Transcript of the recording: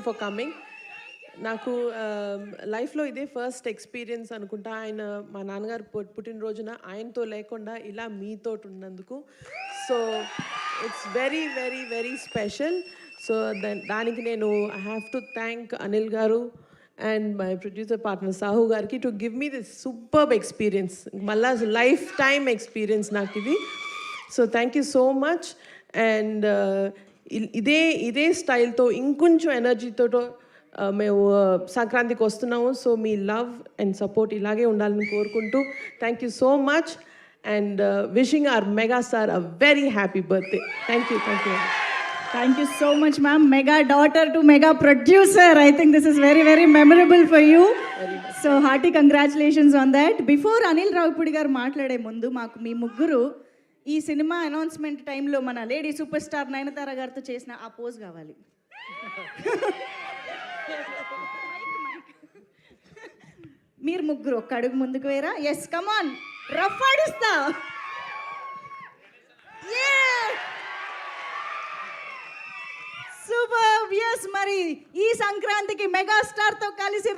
For coming. నాకు లైఫ్లో ఇదే ఫస్ట్ ఎక్స్పీరియన్స్ అనుకుంటా. ఆయన మా నాన్నగారు పుట్టినరోజున ఆయనతో లేకుండా ఇలా మీతో ఉన్నందుకు. So it's very very very special. So దానికి నేను I have to thank Anil garu and my producer partner Sahu గారికి to give me this superb experience. మళ్ళా లైఫ్ టైమ్ ఎక్స్పీరియన్స్ నాకు ఇది. So thank you so much. And ఇదే స్టైల్తో ఇంకొంచెం ఎనర్జీతో మేము సంక్రాంతికి వస్తున్నాము. సో మీ లవ్ అండ్ సపోర్ట్ ఇలాగే ఉండాలని కోరుకుంటూ thank you so much and wishing our mega star a very happy birthday. Thank you. Thank you so much, ma'am. Mega daughter to mega producer. I think this is very, very memorable for you. So hearty congratulations on that. Before Anil Ravipudi garu maatlade mundu, maaku mee mugguru ee cinema announcement time lo mana lady superstar Nayanthara gartho chesina aa pose kavali. మీరు ముగ్గురు ఒక్క అడుగు ముందుకు వేరా. Yes, come on, rough ఆడిస్తా. Super. Yes, మరి ఈ సంక్రాంతికి మెగాస్టార్ తో కలిసి